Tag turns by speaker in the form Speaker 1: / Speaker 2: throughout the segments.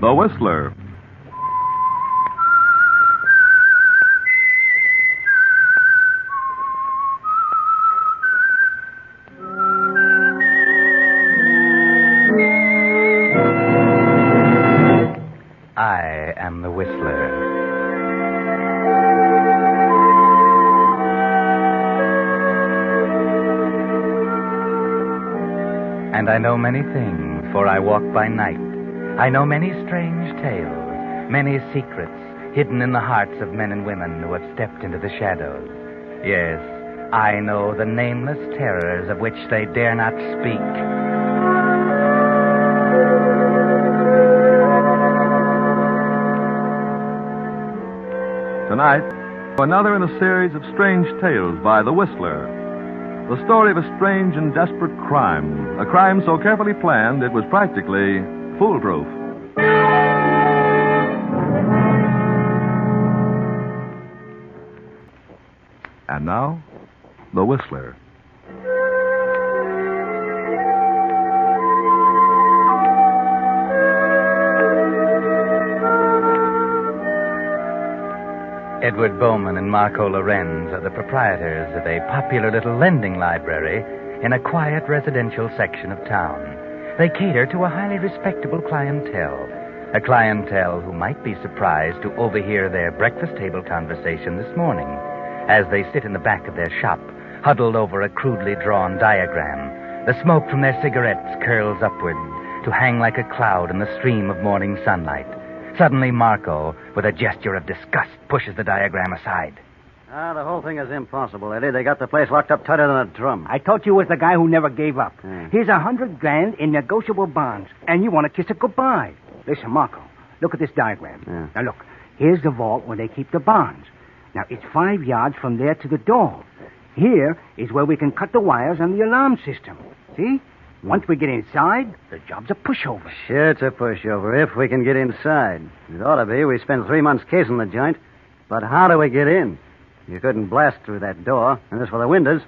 Speaker 1: The Whistler.
Speaker 2: I am the Whistler. And I know many things, for I walk by night. I know many strange tales, many secrets hidden in the hearts of men and women who have stepped into the shadows. Yes, I know the nameless terrors of which they dare not speak.
Speaker 1: Tonight, another in a series of strange tales by The Whistler. The story of a strange and desperate crime. A crime so carefully planned it was practically foolproof. And now, The Whistler.
Speaker 2: Edward Bowman and Marco Lorenz are the proprietors of a popular little lending library in a quiet residential section of town. They cater to a highly respectable clientele, a clientele who might be surprised to overhear their breakfast table conversation this morning as they sit in the back of their shop, huddled over a crudely drawn diagram. The smoke from their cigarettes curls upward to hang like a cloud in the stream of morning sunlight. Suddenly, Marco, with a gesture of disgust, pushes the diagram aside.
Speaker 3: The whole thing is impossible, Eddie. They got the place locked up tighter than a drum.
Speaker 4: I thought you was the guy who never gave up.
Speaker 3: Yeah.
Speaker 4: Here's $100,000 in negotiable bonds, and you want to kiss it goodbye. Listen, Marco, look at this diagram.
Speaker 3: Yeah.
Speaker 4: Now, look, here's the vault where they keep the bonds. Now, it's 5 yards from there to the door. Here is where we can cut the wires on the alarm system. See? Once we get inside, the job's a pushover.
Speaker 3: Sure, it's a pushover, if we can get inside. It ought to be. We spent 3 months casing the joint. But how do we get in? You couldn't blast through that door, and as for the windows,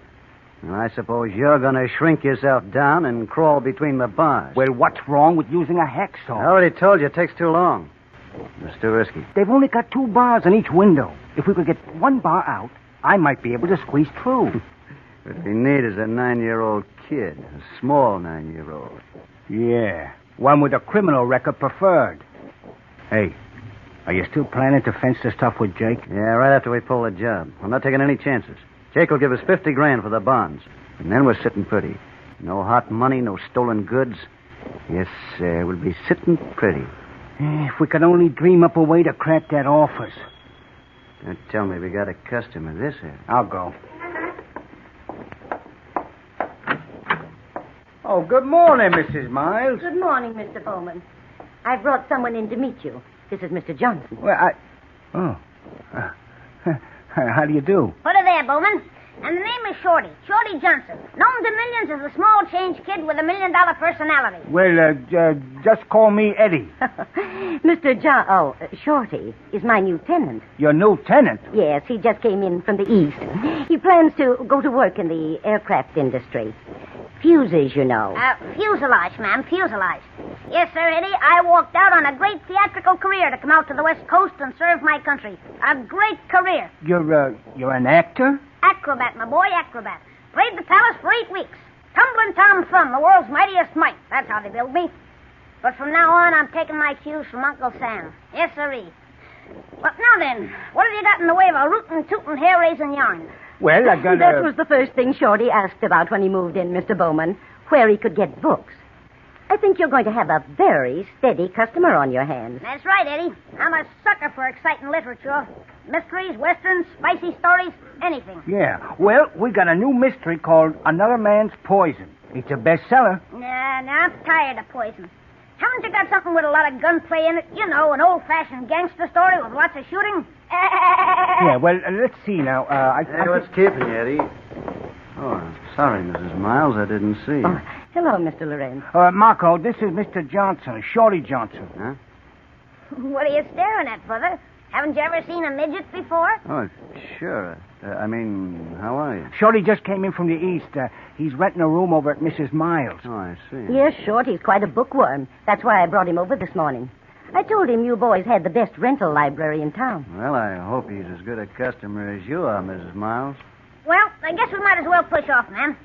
Speaker 3: well, I suppose you're going to shrink yourself down and crawl between the bars.
Speaker 4: Well, what's wrong with using a hacksaw?
Speaker 3: I already told you it takes too long. It's too risky.
Speaker 4: They've only got 2 bars on each window. If we could get 1 bar out, I might be able to squeeze through.
Speaker 3: What we need is a 9-year-old kid, a small 9-year-old.
Speaker 4: Yeah, one with a criminal record preferred. Hey, are you still planning to fence this stuff with Jake?
Speaker 3: Yeah, right after we pull the job. I'm not taking any chances. Jake will give us $50,000 for the bonds. And then we're sitting pretty. No hot money, no stolen goods. Yes, we'll be sitting pretty.
Speaker 4: If we could only dream up a way to crack that office.
Speaker 3: Don't tell me we got a customer this here.
Speaker 4: I'll go. Oh, good morning, Mrs. Miles.
Speaker 5: Good morning, Mr. Bowman. I brought someone in to meet you. This is Mr. Johnson.
Speaker 4: Well, how do you do?
Speaker 6: Put her there, Bowman. And the name is Shorty. Shorty Johnson. Known to millions as a small change kid with $1 million personality.
Speaker 4: Well, just call me Eddie.
Speaker 5: Shorty is my new tenant.
Speaker 4: Your new tenant?
Speaker 5: Yes, he just came in from the east. He plans to go to work in the aircraft industry. Fuses, you know.
Speaker 6: Fuselage, ma'am, fuselage. Yes, sir, Eddie. I walked out on a great theatrical career to come out to the West Coast and serve my country. A great career.
Speaker 4: You're an actor?
Speaker 6: Acrobat, my boy, acrobat. Played the palace for 8 weeks. Tumbling Tom Thumb, the world's mightiest mite. That's how they build me. But from now on, I'm taking my cues from Uncle Sam. Yes, sirree. But now then, what have you got in the way of a rootin', tootin', hair-raising yarn?
Speaker 4: Well, I got
Speaker 5: That was the first thing Shorty asked about when he moved in, Mr. Bowman, where he could get books. I think you're going to have a very steady customer on your hands.
Speaker 6: That's right, Eddie. I'm a sucker for exciting literature. Mysteries, westerns, spicy stories, anything.
Speaker 4: Yeah. Well, we got a new mystery called Another Man's Poison. It's a bestseller.
Speaker 6: Nah, I'm tired of poison. Haven't you got something with a lot of gunplay in it? You know, an old-fashioned gangster story with lots of shooting?
Speaker 4: Yeah, well, let's see now.
Speaker 3: Hey, what's keeping you, Eddie? Oh, sorry, Mrs. Miles. I didn't see you.
Speaker 5: Oh, hello, Mr. Lorenz.
Speaker 4: Marco, this is Mr. Johnson, Shorty Johnson.
Speaker 3: Huh?
Speaker 6: What are you staring at, brother? Haven't you ever seen a midget before?
Speaker 3: Oh, sure. How are you?
Speaker 4: Shorty just came in from the east. He's renting a room over at Mrs. Miles.
Speaker 3: Oh, I see.
Speaker 5: Yes, Shorty's quite a bookworm. That's why I brought him over this morning. I told him you boys had the best rental library in town.
Speaker 3: Well, I hope he's as good a customer as you are, Mrs. Miles.
Speaker 6: Well, I guess we might as well push off, ma'am.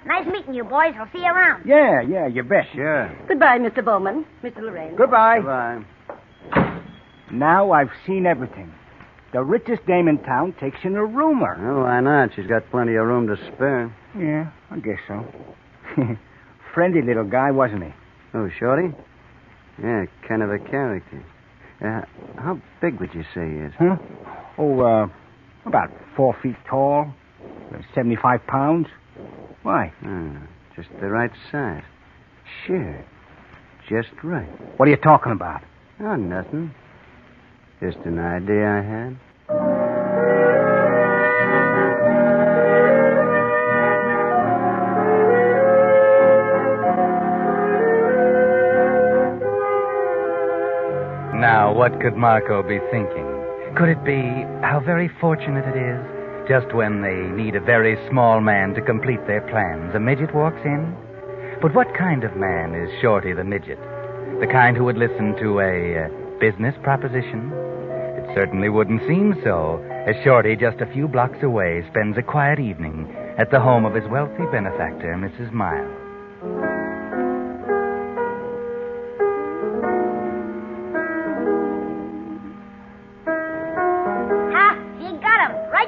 Speaker 6: Nice meeting you, boys. I'll see you around.
Speaker 4: Yeah, you bet.
Speaker 3: Sure.
Speaker 5: Goodbye, Mr. Bowman. Mr. Lorenz.
Speaker 4: Goodbye.
Speaker 3: Goodbye.
Speaker 4: Now I've seen everything. The richest dame in town takes in a roomer.
Speaker 3: Well, why not? She's got plenty of room to spare.
Speaker 4: Yeah, I guess so. Friendly little guy, wasn't he?
Speaker 3: Oh, Shorty? Yeah, kind of a character. How big would you say he is?
Speaker 4: Huh? Oh, about 4 feet tall, 75 pounds. Why?
Speaker 3: Just the right size. Sure. Just right.
Speaker 4: What are you talking about?
Speaker 3: Oh, nothing. Just an idea I had.
Speaker 2: Now, what could Marco be thinking? Could it be how very fortunate it is? Just when they need a very small man to complete their plans, a midget walks in? But what kind of man is Shorty the midget? The kind who would listen to a business proposition? It certainly wouldn't seem so, as Shorty, just a few blocks away, spends a quiet evening at the home of his wealthy benefactor, Mrs. Miles.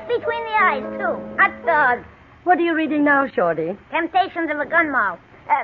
Speaker 6: Between the eyes, too. Hot dog.
Speaker 5: What are you reading now, Shorty?
Speaker 6: Temptations of a Gun Moll.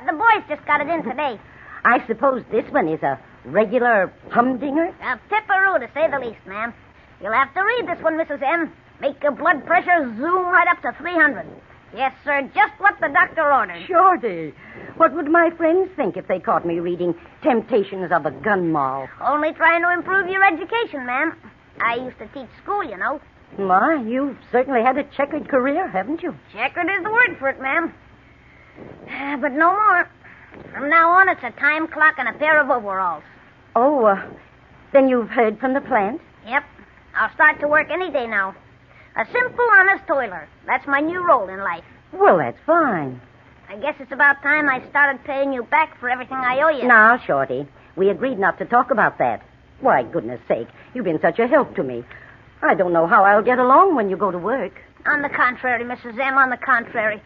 Speaker 6: The boys just got it in today.
Speaker 5: I suppose this one is a regular humdinger?
Speaker 6: A pipperoo, to say the least, ma'am. You'll have to read this one, Mrs. M. Make your blood pressure zoom right up to 300. Yes, sir, just what the doctor ordered.
Speaker 5: Shorty, what would my friends think if they caught me reading Temptations of a Gun Moll?
Speaker 6: Only trying to improve your education, ma'am. I used to teach school, you know.
Speaker 5: My, you've certainly had a checkered career, haven't you?
Speaker 6: Checkered is the word for it, ma'am. But no more. From now on, it's a time clock and a pair of overalls.
Speaker 5: Oh, then you've heard from the plant?
Speaker 6: Yep. I'll start to work any day now. A simple, honest toiler. That's my new role in life.
Speaker 5: Well, that's fine.
Speaker 6: I guess it's about time I started paying you back for everything I owe you.
Speaker 5: Now, Shorty, we agreed not to talk about that. Why, goodness sake, you've been such a help to me. I don't know how I'll get along when you go to work.
Speaker 6: On the contrary, Mrs. M., on the contrary.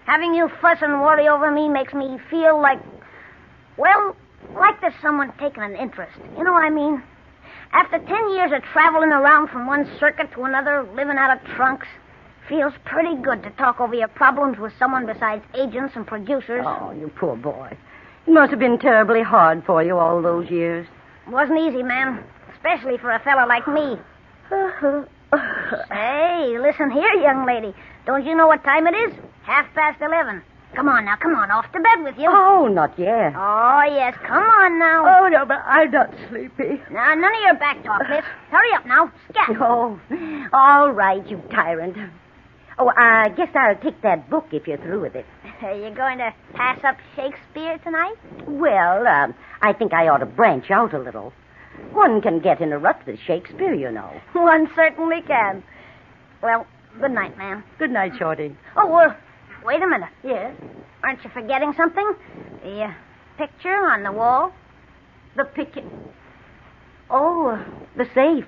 Speaker 6: Having you fuss and worry over me makes me feel like, well, like there's someone taking an interest. You know what I mean? After 10 years of traveling around from one circuit to another, living out of trunks, feels pretty good to talk over your problems with someone besides agents and producers.
Speaker 5: Oh, you poor boy. It must have been terribly hard for you all those years.
Speaker 6: It wasn't easy, ma'am, especially for a fellow like me. Hey, listen here, young lady. Don't you know what time it is? 11:30. Come on now, come on. Off to bed with you.
Speaker 5: Oh, not yet.
Speaker 6: Oh, yes. Come on now.
Speaker 5: Oh, no, but I'm not sleepy.
Speaker 6: Now, none of your back talk, miss. Hurry up now. Scat.
Speaker 5: Oh, all right, you tyrant. Oh, I guess I'll take that book if you're through with it.
Speaker 6: Are you going to pass up Shakespeare tonight?
Speaker 5: Well, I think I ought to branch out a little. One can get in a rut with Shakespeare, you know.
Speaker 6: One certainly can. Well, good night, ma'am.
Speaker 5: Good night, Shorty.
Speaker 6: Oh, wait a minute.
Speaker 5: Yes?
Speaker 6: Aren't you forgetting something? The picture on the wall?
Speaker 5: The picture. Oh, the safe.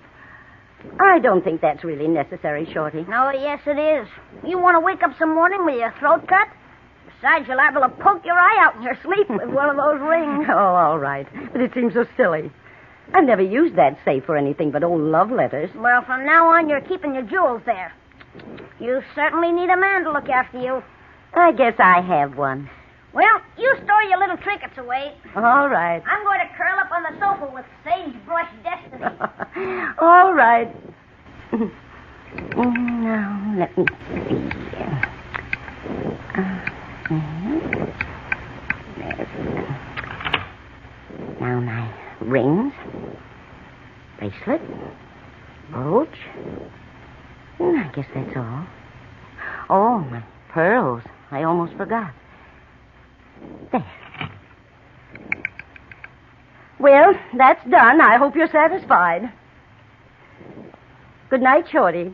Speaker 5: I don't think that's really necessary, Shorty.
Speaker 6: Oh, yes, it is. You want to wake up some morning with your throat cut? Besides, you're liable to poke your eye out in your sleep with one of those rings.
Speaker 5: Oh, all right. But it seems so silly. I've never used that safe for anything but old love letters.
Speaker 6: Well, from now on, you're keeping your jewels there. You certainly need a man to look after you.
Speaker 5: I guess I have one.
Speaker 6: Well, you store your little trinkets away.
Speaker 5: All right.
Speaker 6: I'm going to curl up on the sofa with sagebrush destiny.
Speaker 5: All right. Now, let me see. Now, my rings, bracelet, brooch. I guess that's all. Oh, my pearls. I almost forgot. There. Well, that's done. I hope you're satisfied. Good night, Shorty.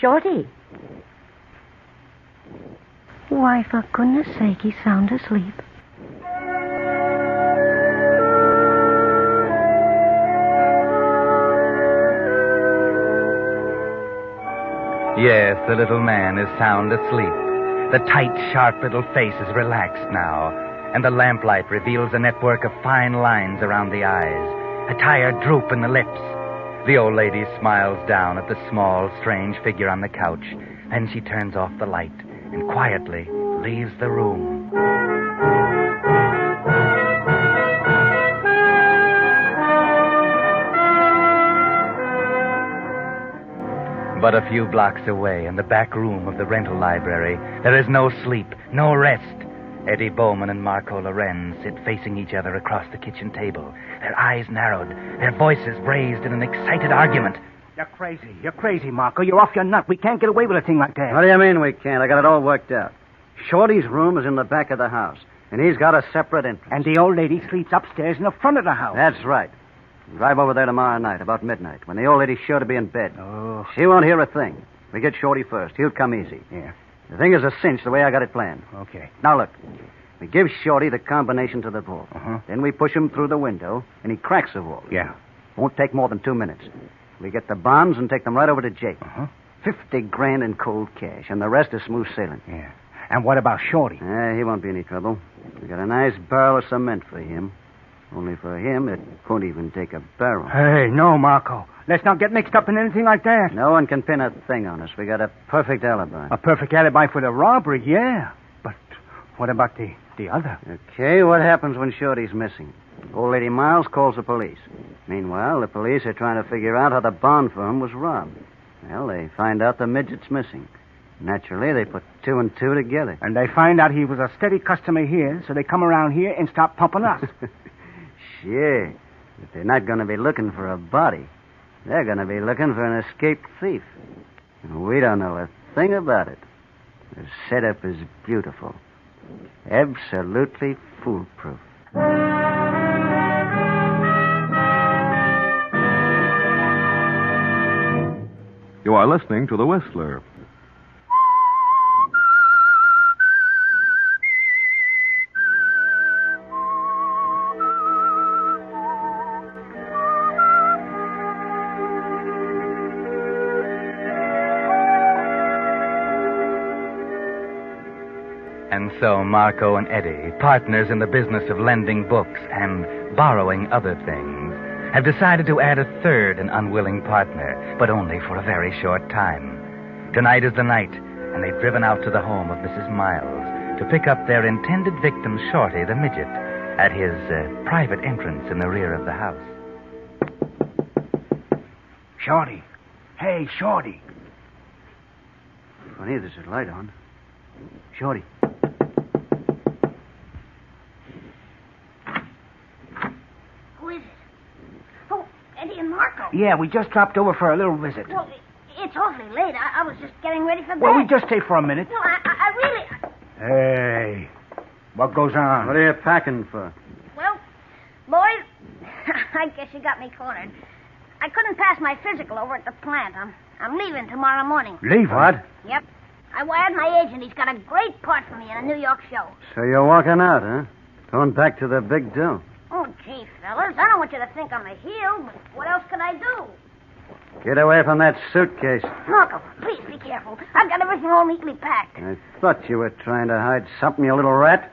Speaker 5: Shorty. Why, for goodness sake, he's sound asleep.
Speaker 2: Yes, the little man is sound asleep. The tight, sharp little face is relaxed now, and the lamplight reveals a network of fine lines around the eyes, a tired droop in the lips. The old lady smiles down at the small, strange figure on the couch. Then she turns off the light and quietly leaves the room. But a few blocks away, in the back room of the rental library, there is no sleep, no rest. Eddie Bowman and Marco Lorenz sit facing each other across the kitchen table, their eyes narrowed, their voices raised in an excited argument.
Speaker 4: You're crazy, Marco. You're off your nut. We can't get away with a thing like that.
Speaker 3: What do you mean we can't? I got it all worked out. Shorty's room is in the back of the house, and he's got a separate entrance.
Speaker 4: And the old lady sleeps upstairs in the front of the house.
Speaker 3: That's right. Drive over there tomorrow night, about midnight, when the old lady's sure to be in bed.
Speaker 4: Oh.
Speaker 3: She won't hear a thing. We get Shorty first. He'll come easy.
Speaker 4: Yeah.
Speaker 3: The thing is a cinch the way I got it planned.
Speaker 4: Okay.
Speaker 3: Now, look. We give Shorty the combination to the vault.
Speaker 4: Uh-huh.
Speaker 3: Then we push him through the window, and he cracks the vault.
Speaker 4: Yeah.
Speaker 3: Won't take more than 2 minutes. We get the bonds and take them right over to Jake.
Speaker 4: Uh-huh.
Speaker 3: $50,000 in cold cash, and the rest is smooth sailing.
Speaker 4: Yeah. And what about Shorty?
Speaker 3: He won't be any trouble. We got a nice barrel of cement for him. Only for him, it won't even take a barrel.
Speaker 4: Hey, no, Marco. Let's not get mixed up in anything like that.
Speaker 3: No one can pin a thing on us. We got a perfect alibi.
Speaker 4: A perfect alibi for the robbery, yeah. But what about the other?
Speaker 3: Okay, what happens when Shorty's missing? Old Lady Miles calls the police. Meanwhile, the police are trying to figure out how the bond firm was robbed. Well, they find out the midget's missing. Naturally, they put 2 and 2 together.
Speaker 4: And they find out he was a steady customer here, so they come around here and start pumping us.
Speaker 3: Sure. But they're not going to be looking for a body. They're going to be looking for an escaped thief. And we don't know a thing about it. The setup is beautiful. Absolutely foolproof.
Speaker 1: You are listening to The Whistler.
Speaker 2: And so Marco and Eddie, partners in the business of lending books and borrowing other things, have decided to add a third and unwilling partner, but only for a very short time. Tonight is the night, and they've driven out to the home of Mrs. Miles to pick up their intended victim, Shorty, the midget, at his private entrance in the rear of the house.
Speaker 4: Shorty. Hey, Shorty.
Speaker 3: Funny, there's a light on. Shorty.
Speaker 6: Marco.
Speaker 4: Yeah, we just dropped over for a little visit.
Speaker 6: Well, it's awfully late. I was just getting ready for bed.
Speaker 4: Well, we just stay for a minute.
Speaker 6: No, I really...
Speaker 4: Hey, what goes on?
Speaker 3: What are you packing for?
Speaker 6: Well, boys, I guess you got me cornered. I couldn't pass my physical over at the plant. I'm leaving tomorrow morning.
Speaker 4: Leave? What?
Speaker 6: Yep. I wired my agent. He's got a great part for me in a New York show.
Speaker 3: So you're walking out, huh? Going back to the big dough.
Speaker 6: Oh, gee, fellas, I don't want you to think I'm a heel, but what else can I do?
Speaker 3: Get away from that suitcase.
Speaker 6: Marco, please be careful. I've got everything all neatly packed.
Speaker 3: I thought you were trying to hide something, you little rat.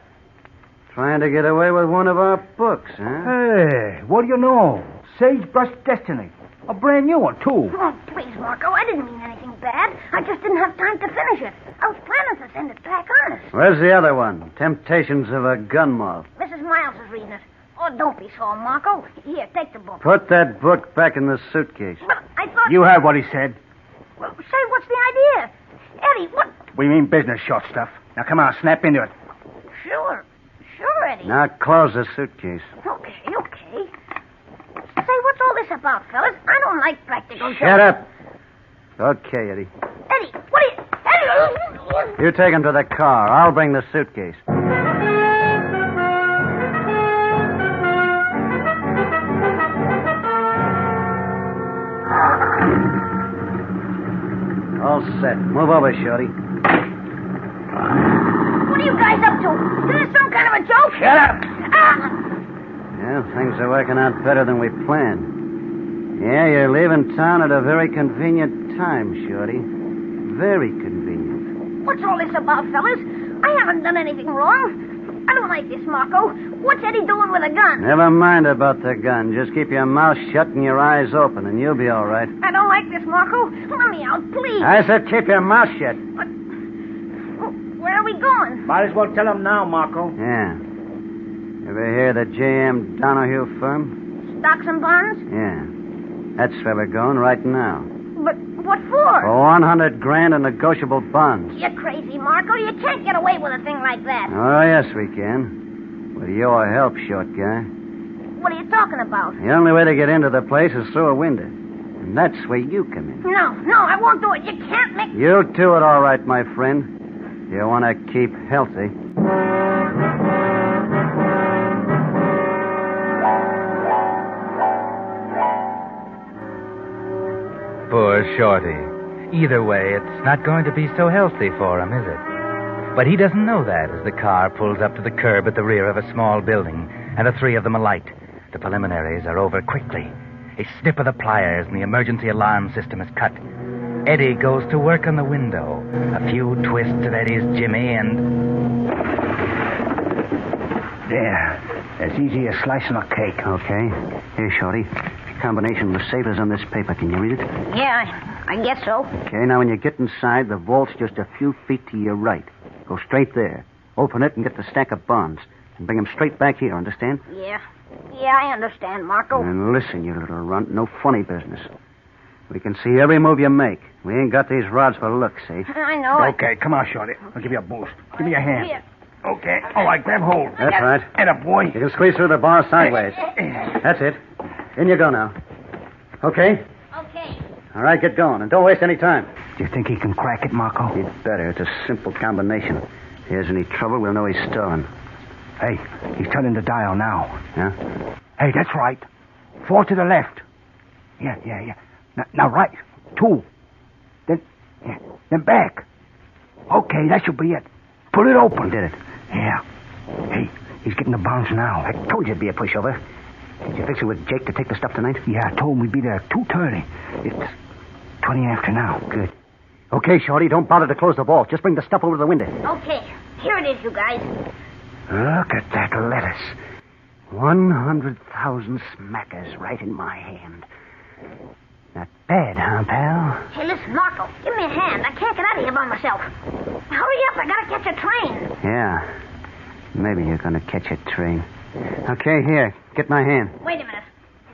Speaker 3: Trying to get away with one of our books, huh?
Speaker 4: Hey, what do you know? Sagebrush Destiny. A brand new one, too.
Speaker 6: Oh, please, Marco, I didn't mean anything bad. I just didn't have time to finish it. I was planning to send it back honest.
Speaker 3: Where's the other one? Temptations of a Gun Moth.
Speaker 6: Mrs. Miles is reading it. Oh, don't be so, Marco. Here, take the book.
Speaker 3: Put that book back in the suitcase.
Speaker 6: But I thought...
Speaker 4: You heard what he said.
Speaker 6: Well, say, what's the idea? Eddie, what...
Speaker 4: We mean business, short stuff. Now, come on, snap into it.
Speaker 6: Sure, Eddie.
Speaker 3: Now close the suitcase.
Speaker 6: Okay. Say, what's all this about, fellas? I don't like practical jokes.
Speaker 3: Shut up. Okay, Eddie.
Speaker 6: Eddie, what are you... Eddie!
Speaker 3: You take him to the car. I'll bring the suitcase. All set. Move over, Shorty.
Speaker 6: What are you guys up to? Is this some kind of a joke?
Speaker 4: Shut up!
Speaker 3: Yeah, things are working out better than we planned. Yeah, you're leaving town at a very convenient time, Shorty. Very convenient.
Speaker 6: What's all this about, fellas? I haven't done anything wrong. I don't like this, Marco. What's Eddie doing with a gun?
Speaker 3: Never mind about the gun. Just keep your mouth shut and your eyes open, and you'll be all right.
Speaker 6: I don't like this, Marco. Let me out, please.
Speaker 3: I said keep your mouth shut.
Speaker 6: But where are we going?
Speaker 4: Might as well tell him now, Marco.
Speaker 3: Yeah. Ever hear the J.M. Donahue firm?
Speaker 6: Stocks and bonds?
Speaker 3: Yeah. That's where we're going right now.
Speaker 6: But what for?
Speaker 3: For 100 grand in negotiable bonds.
Speaker 6: You're crazy, Marco. You can't get away with a thing like that.
Speaker 3: Oh, yes, we can. With your help, short guy.
Speaker 6: What are you talking about?
Speaker 3: The only way to get into the place is through a window. And that's where you come in.
Speaker 6: No, I won't do it. You can't make...
Speaker 3: You'll do it all right, my friend. You want to keep healthy.
Speaker 2: Poor Shorty. Either way, it's not going to be so healthy for him, is it? But he doesn't know that as the car pulls up to the curb at the rear of a small building, and the three of them alight. The preliminaries are over quickly. A snip of the pliers and the emergency alarm system is cut. Eddie goes to work on the window. A few twists of Eddie's jimmy and...
Speaker 4: There. As easy as slicing a cake.
Speaker 3: Okay. Here, Shorty. Combination of the safe is on this paper. Can you read it?
Speaker 6: Yeah, I guess so.
Speaker 3: Okay, now when you get inside, the vault's just a few feet to your right. Go straight there. Open it and get the stack of bonds. And bring them straight back here, understand?
Speaker 6: Yeah, I understand, Marco.
Speaker 3: And listen, you little runt, no funny business. We can see every move you make. We ain't got these rods for looks, see?
Speaker 6: I know it.
Speaker 4: Okay, come on, Shorty. I'll give you a boost. Give me your hand.
Speaker 6: Here.
Speaker 4: Okay. All right, grab hold.
Speaker 3: That's right.
Speaker 4: And a boy.
Speaker 3: You can squeeze through the bar sideways. That's it. In you go now. Okay?
Speaker 6: Okay.
Speaker 3: All right, get going. And don't waste any time.
Speaker 4: Do you think he can crack it, Marco?
Speaker 3: He'd better. It's a simple combination. If he has any trouble, we'll know he's stolen.
Speaker 4: Hey, he's turning the dial now.
Speaker 3: Yeah?
Speaker 4: Hey, that's right. 4 to the left. Yeah. Now right. 2. Then back. Okay, that should be it. Pull it open.
Speaker 3: He did it.
Speaker 4: Yeah. Hey, he's getting the bonds now. I told you it'd be a pushover. Did you fix it with Jake to take the stuff tonight? Yeah, I told him we'd be there at 2:30. It's 20 after now.
Speaker 3: Good. Okay, Shorty, don't bother to close the vault. Just bring the stuff over to the window.
Speaker 6: Okay, here it is, you guys.
Speaker 4: Look at that lettuce.
Speaker 3: 100,000 smackers right in my hand. Not bad, huh, pal?
Speaker 6: Hey, listen, Marco, give me a hand. I can't get out of here by myself. Hurry up, I gotta catch a train.
Speaker 3: Yeah. Maybe you're going to catch a train. Okay, here. Get my hand.
Speaker 6: Wait a minute.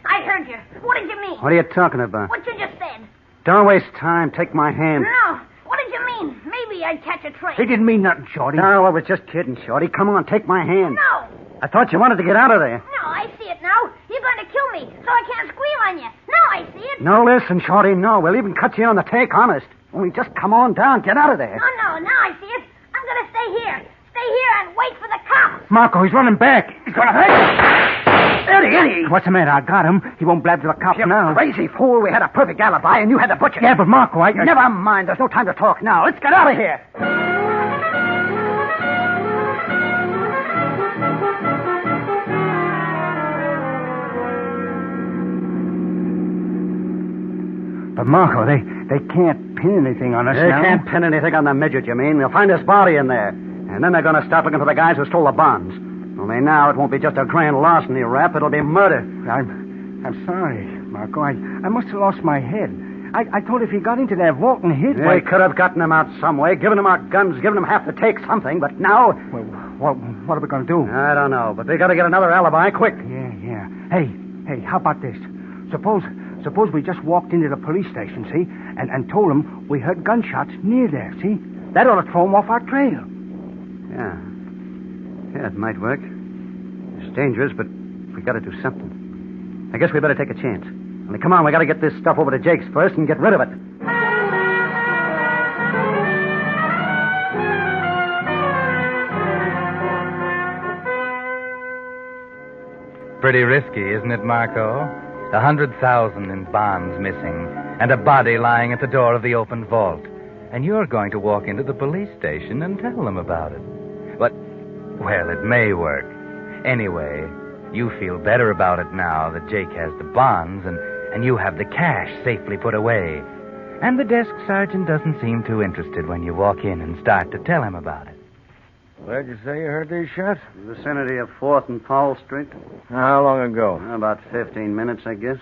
Speaker 6: I heard you. What did you mean?
Speaker 3: What are you talking about?
Speaker 6: What you just said.
Speaker 3: Don't waste time. Take my hand.
Speaker 6: No. What did you mean? Maybe I'd catch a train.
Speaker 4: He didn't mean nothing, Shorty.
Speaker 3: No, I was just kidding, Shorty. Come on, take my hand.
Speaker 6: No.
Speaker 3: I thought you wanted to get out of there.
Speaker 6: No, I see it now. You're going to kill me, so I can't squeal on you. No, I see it.
Speaker 3: No, listen, Shorty, no. We'll even cut you on the take, honest. Only just come on down. Get out of there.
Speaker 6: No, now I see it. I'm going to stay here. Stay here and wait for the cops.
Speaker 4: Marco, he's running back. He's going to hurt you. Eddie! What's the matter? I got him. He won't blab to the cops now.
Speaker 3: Crazy fool. We had a perfect alibi, and you had the butcher.
Speaker 4: Yeah, but Marco,
Speaker 3: Never mind. There's no time to talk now. Let's get out of here.
Speaker 4: But Marco, they can't pin anything on us
Speaker 3: They
Speaker 4: now.
Speaker 3: can't pin anything on the midget, you mean? They'll find his body in there. And then they're going to start looking for the guys who stole the bonds. Only now it won't be just a grand larceny rap. It'll be murder.
Speaker 4: I'm sorry, Marco. I must have lost my head. I thought if he got into that vault and hid...
Speaker 3: They could have gotten him out some way, given him our guns, given him half to take something, but now...
Speaker 4: Well, what are we going to do?
Speaker 3: I don't know, but they got to get another alibi quick.
Speaker 4: Yeah. Hey, how about this? Suppose we just walked into the police station, see? And told them we heard gunshots near there, see? That ought to throw them off our trail.
Speaker 3: Yeah, it might work. It's dangerous, but we got to do something. I guess we better take a chance. Only come on, we got to get this stuff over to Jake's first and get rid of it.
Speaker 2: Pretty risky, isn't it, Marco? 100,000 in bonds missing, and a body lying at the door of the open vault. And you're going to walk into the police station and tell them about it. But, well, it may work. Anyway, you feel better about it now that Jake has the bonds and you have the cash safely put away. And the desk sergeant doesn't seem too interested when you walk in and start to tell him about it.
Speaker 7: Where'd you say you heard these shots?
Speaker 3: In the vicinity of 4th and Powell Street.
Speaker 7: How long ago?
Speaker 3: About 15 minutes, I guess.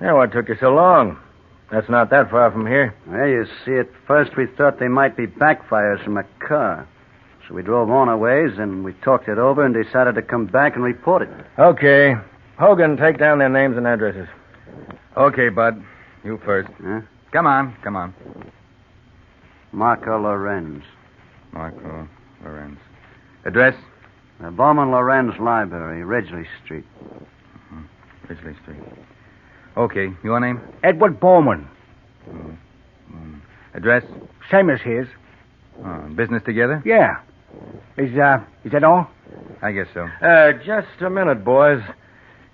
Speaker 7: Yeah, what took you so long? That's not that far from here.
Speaker 3: Well, you see, at first we thought they might be backfires from a car. So we drove on a ways, and we talked it over and decided to come back and report it.
Speaker 7: Okay. Hogan, take down their names and addresses.
Speaker 2: Okay, Bud. You first.
Speaker 3: Huh?
Speaker 2: Come on.
Speaker 3: Marco Lorenz.
Speaker 2: Marco Lorenz. Address?
Speaker 3: Bowman Lorenz Library, Ridgely Street.
Speaker 2: Ridgely Street. Okay. Your name?
Speaker 4: Edward Bowman.
Speaker 2: Address?
Speaker 4: Same as his.
Speaker 2: Business together?
Speaker 4: Yeah. Is that all?
Speaker 2: I guess so.
Speaker 7: Just a minute, boys.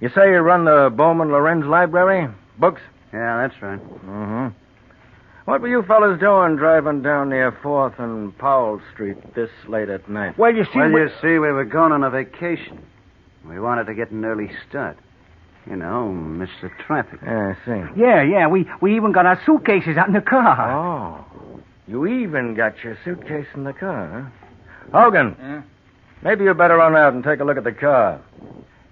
Speaker 7: You say you run the Bowman Lorenz Library? Books?
Speaker 3: Yeah, that's right.
Speaker 7: Mm-hmm. What were you fellas doing driving down near 4th and Powell Street this late at night?
Speaker 4: Well, you see...
Speaker 3: You see, we were going on a vacation. We wanted to get an early start. You know, miss the traffic.
Speaker 7: Yeah, I see.
Speaker 4: Yeah. We even got our suitcases out in the car.
Speaker 7: Oh. You even got your suitcase in the car, huh? Hogan.
Speaker 2: Yeah?
Speaker 7: Maybe you better run out and take a look at the car.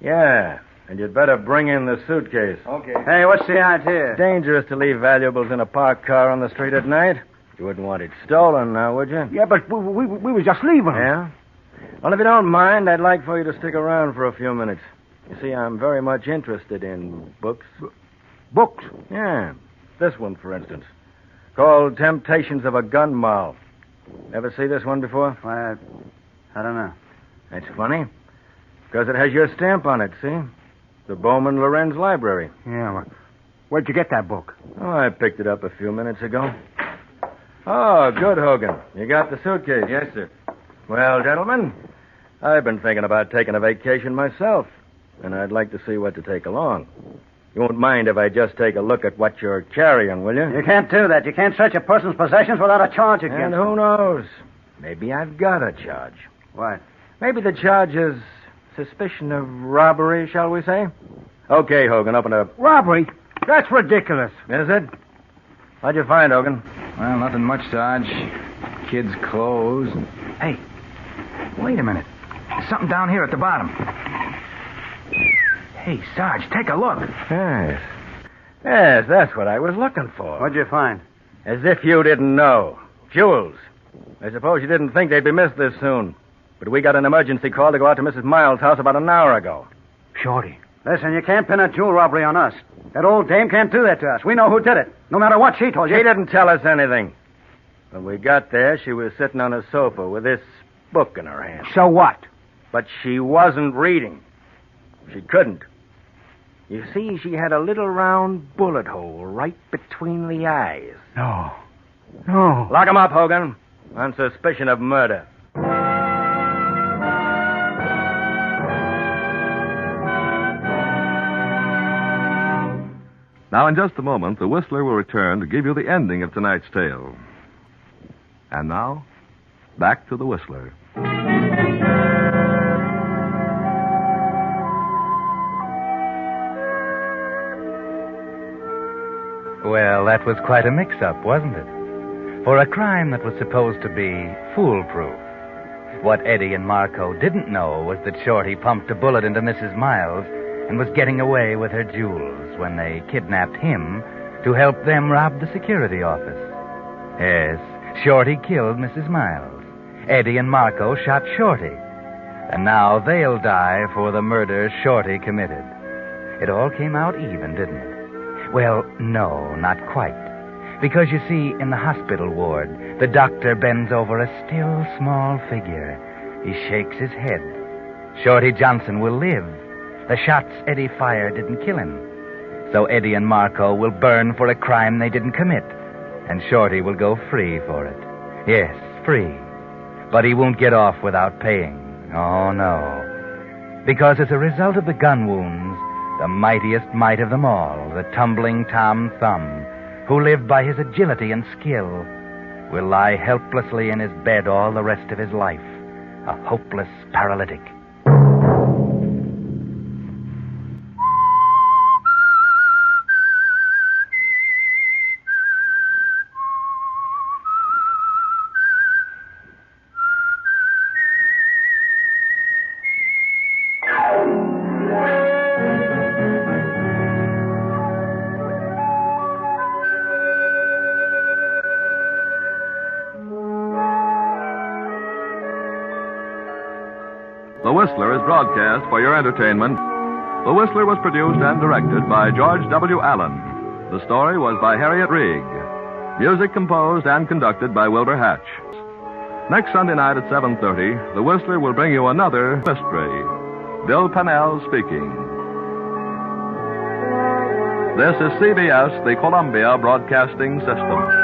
Speaker 7: Yeah, and you'd better bring in the suitcase.
Speaker 2: Okay.
Speaker 3: Hey, what's the idea?
Speaker 7: Dangerous to leave valuables in a parked car on the street at night. You wouldn't want it stolen now, would you?
Speaker 4: Yeah, but we was just leaving.
Speaker 7: Yeah? Well, if you don't mind, I'd like for you to stick around for a few minutes. You see, I'm very much interested in books.
Speaker 4: Books?
Speaker 7: Yeah. This one, for instance. Called Temptations of a Gun Moll. Ever see this one before?
Speaker 3: Why, I don't know.
Speaker 7: That's funny. Because it has your stamp on it, see? The Bowman Lorenz Library.
Speaker 4: Yeah, well, where'd you get that book?
Speaker 7: Oh, I picked it up a few minutes ago. Oh, good, Hogan. You got the suitcase?
Speaker 2: Yes, sir.
Speaker 7: Well, gentlemen, I've been thinking about taking a vacation myself, and I'd like to see what to take along. You won't mind if I just take a look at what you're carrying, will you?
Speaker 3: You can't do that. You can't search a person's possessions without a charge against
Speaker 7: And
Speaker 3: them.
Speaker 7: who knows? Maybe I've got a charge.
Speaker 3: What?
Speaker 7: Maybe the charge is suspicion of robbery, shall we say? Okay, Hogan, open it up.
Speaker 4: Robbery? That's ridiculous.
Speaker 7: Is it? What'd you find, Hogan?
Speaker 2: Well, nothing much, Sarge. Kids' clothes. Hey, wait a minute. There's something down here at the bottom. Hey, Sarge, take a look.
Speaker 7: Yes. Yes, that's what I was looking for.
Speaker 3: What'd you find?
Speaker 7: As if you didn't know. Jewels. I suppose you didn't think they'd be missed this soon. But we got an emergency call to go out to Mrs. Miles' house about an hour ago.
Speaker 4: Shorty.
Speaker 3: Listen, you can't pin a jewel robbery on us. That old dame can't do that to us. We know who did it, no matter what she told you.
Speaker 7: She didn't tell us anything. When we got there, she was sitting on a sofa with this book in her hand.
Speaker 4: So what?
Speaker 7: But she wasn't reading. She couldn't. You see, she had a little round bullet hole right between the eyes.
Speaker 4: No.
Speaker 7: Lock him up, Hogan, on suspicion of murder.
Speaker 1: Now, in just a moment, the Whistler will return to give you the ending of tonight's tale. And now, back to the Whistler.
Speaker 2: Well, that was quite a mix-up, wasn't it? For a crime that was supposed to be foolproof. What Eddie and Marco didn't know was that Shorty pumped a bullet into Mrs. Miles and was getting away with her jewels when they kidnapped him to help them rob the security office. Yes, Shorty killed Mrs. Miles. Eddie and Marco shot Shorty. And now they'll die for the murder Shorty committed. It all came out even, didn't it? Well, no, not quite. Because, you see, in the hospital ward, the doctor bends over a still small figure. He shakes his head. Shorty Johnson will live. The shots Eddie fired didn't kill him. So Eddie and Marco will burn for a crime they didn't commit. And Shorty will go free for it. Yes, free. But he won't get off without paying. Oh, no. Because as a result of the gun wounds, the mightiest might of them all, the tumbling Tom Thumb, who lived by his agility and skill, will lie helplessly in his bed all the rest of his life, a hopeless paralytic.
Speaker 1: The Whistler is broadcast for your entertainment. The Whistler was produced and directed by George W. Allen. The story was by Harriet Reig. Music composed and conducted by Wilbur Hatch. Next Sunday night at 7:30, The Whistler will bring you another mystery. Bill Pennell speaking. This is CBS, the Columbia Broadcasting System.